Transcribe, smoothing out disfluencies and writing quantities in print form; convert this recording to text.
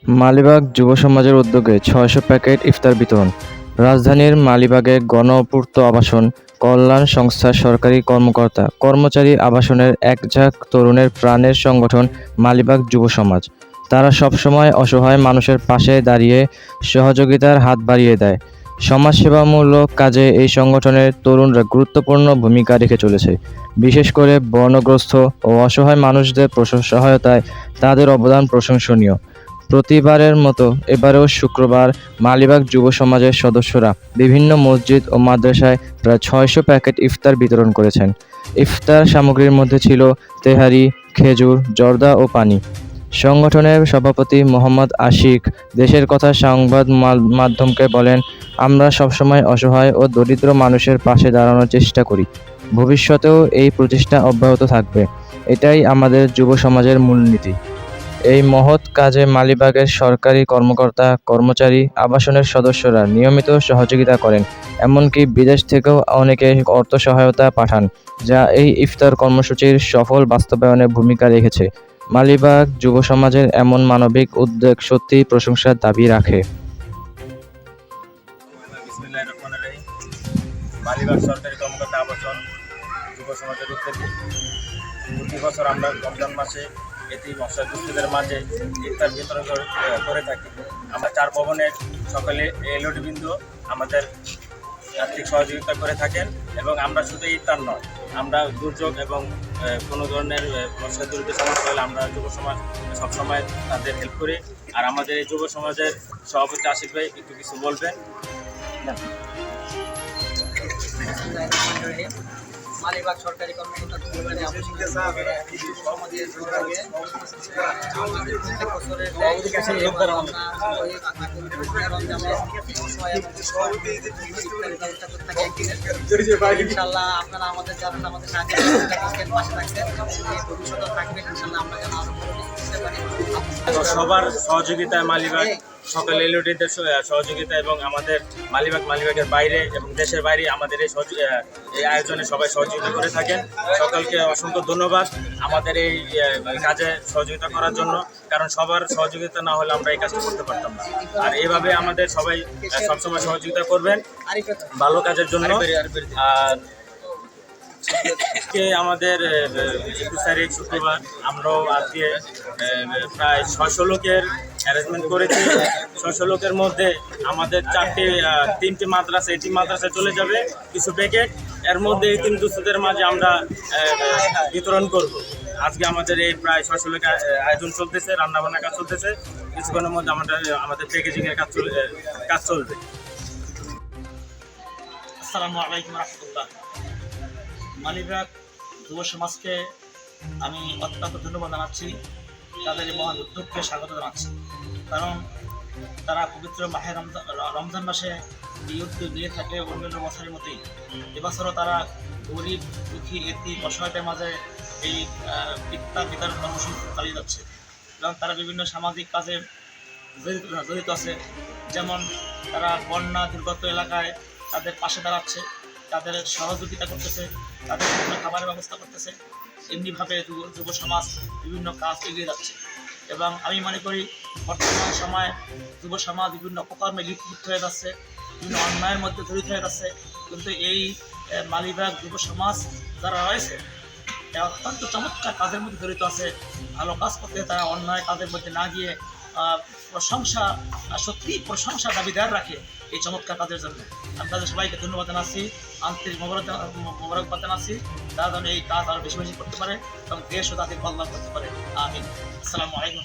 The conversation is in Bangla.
মালিবাগ যুব সমাজের উদ্যোগে ৬০০ প্যাকেট ইফতার বিতরণ। রাজধানীর মালিবাগে গণপূর্ত আবাসন কল্যাণ সংস্থার সরকারি কর্মকর্তা কর্মচারী আবাসনের একঝাঁক তরুণের প্রাণের সংগঠন মালিবাগ যুব সমাজ। তারা সবসময় অসহায় মানুষের পাশে দাঁড়িয়ে সহযোগিতার হাত বাড়িয়ে দেয়। সমাজসেবামূলক কাজে এই সংগঠনের তরুণরা গুরুত্বপূর্ণ ভূমিকা রেখে চলেছে। বিশেষ করে বন্যাগ্রস্ত ও অসহায় মানুষদের সহায়তায় তাদের অবদান প্রশংসনীয়। প্রতিবারের মতো এবারেও শুক্রবার মালিবাগ যুব সমাজের সদস্যরা বিভিন্ন মসজিদ ও মাদ্রাসায় প্রায় ৬০০ প্যাকেট ইফতার বিতরণ করেছেন। ইফতার সামগ্রীর মধ্যে ছিল তেহারি, খেজুর, জর্দা ও পানি। সংগঠনের সভাপতি মোহাম্মদ আশিক দেশের কথা সংবাদ মাধ্যমকে বলেন, আমরা সবসময় অসহায় ও দরিদ্র মানুষের পাশে দাঁড়ানোর চেষ্টা করি। ভবিষ্যতেও এই প্রচেষ্টা অব্যাহত থাকবে। এটাই আমাদের যুব সমাজের মূলনীতি। এই মহৎ কাজে মালিবাগের সরকারি কর্মকর্তা কর্মচারী আবাসনের সদস্যরা নিয়মিত সহযোগিতা করেন। এমনকি বিদেশ থেকেও অনেকে অর্থ সহায়তা পাঠান, যা এই ইফতার কর্মসূচির সফল বাস্তবায়নে ভূমিকা রেখেছে। মালিবাগ যুব সমাজের এমন মানবিক উদ্যোগ সত্যিই প্রশংসার দাবি রাখে। মালিবাগ সরকারি কর্মকর্তা আবাসন যুব সমাজের উদ্যোগে প্রতি বছর আমরা রমজান মাসে এতিম অসহায় দুস্থদের মাঝে ইফতার বিতরণ করে থাকি। আমরা 4 ভবনের সকলে এলওডিবৃন্দ আমাদের আর্থিক সহযোগিতা করে থাকেন এবং আমরা শুধু ইফতার নয়, আমরা দুর্যোগ এবং কোনো ধরনের অসহায় দরিদ্র সমস্যা হলে আমরা যুব সমাজ সবসময় তাদের হেল্প করি। আর আমাদের এই যুব সমাজের সভাপতি আশিক ভাই একটু কিছু বলবেন। মালিবাগ সরকারি কর্মকর্তা সমাজের বিভাগে আমাদের প্রত্যেক বছরের ইনশাল্লাহ আপনারা আমাদের যারা আমাদের সাহায্য পাশে থাকবেন, ভবিষ্যতে থাকবেন ইনশাল্লাহ আমরা যেন আরো বড় কিছু করতে পারি। সবার সহযোগিতায় মালিবাগ সকল এলওডিদের সহযোগিতা এবং আমাদের মালিবাগের বাইরে এবং দেশের বাইরে আমাদের এই আয়োজনে সবাই সহযোগিতা করে থাকেন। সকলকে অসংখ্য ধন্যবাদ আমাদের এই কাজে সহযোগিতা করার জন্য, কারণ সবার সহযোগিতা না হলে আমরা এই কাজটা করতে পারতাম না। আর এইভাবে আমাদের সবাই সবসময় সহযোগিতা করবেন ভালো কাজের জন্য। আর আমাদের 21 তারিখ শুক্রবার আমরাও আজকে প্রায় 600 লোকের অ্যারেঞ্জমেন্ট করেছি। 600 লোকের মধ্যে আমাদের 3টি মাদ্রাসা, এটি মাদ্রাসায় চলে যাবে কিছু প্যাকেট। এর মধ্যে এই 3 দুস্থদের মাঝে আমরা বিতরণ করব। আজকে আমাদের এই প্রায় 600 লোকের আয়োজন চলতেছে, রান্নাবান্না কাজ চলতেছে। কিছুক্ষণের মধ্যে আমাদের প্যাকেজিংয়ের কাজ চলবে। আসসালামু আলাইকুম রহমতুল্লাহ। মালিবাগ যুব সমাজকে আমি অত্যন্ত ধন্যবাদ জানাচ্ছি, তাদের এই মহান উদ্যোগকে স্বাগত জানাচ্ছি। কারণ তারা পবিত্র মাহে রমজান মাসে এই উদ্যোগ নিয়ে থাকে অন্যান্য বছরের মতোই। এবছরও তারা গরিব দুঃখী এতিম অসহায়দের মাঝে এই ইফতার বিতরণ কর্মসূচি চালিয়ে যাচ্ছে এবং তারা বিভিন্ন সামাজিক কাজে জড়িত আছে। যেমন তারা বন্যা দুর্গত এলাকায় তাদের পাশে দাঁড়াচ্ছে, তাদের সহযোগিতা করতেছে, তাদের বিভিন্ন খাবারের ব্যবস্থা করতেছে। এমনিভাবে যুব সমাজ বিভিন্ন কাজ এগিয়ে যাচ্ছে এবং আমি মনে করি বর্তমান সময়ে যুব সমাজ বিভিন্ন অপকর্মে লিপ্ত হয়ে যাচ্ছে, বিভিন্ন অন্যায়ের মধ্যে জড়িত হয়ে যাচ্ছে। কিন্তু এই মালিবাগ যুব সমাজ যারা রয়েছে অত্যন্ত চমৎকার কাজের মধ্যে জড়িত আছে। ভালো কাজ করতে তারা অন্যায় কাজের মধ্যে না গিয়ে সত্যি প্রশংসা দাবিদার রাখে এই চমৎকার কাজের জন্য। আমি তাদের সবাইকে ধন্যবাদ জানাচ্ছি, আন্তরিক মোবারকবাদ জানাচ্ছি। তারা যেন এই কাজ আরও বেশি বেশি করতে পারে এবং দেশ ও তাদের কল্যাণ করতে পারে। আমিন। আসসালামু আলাইকুম।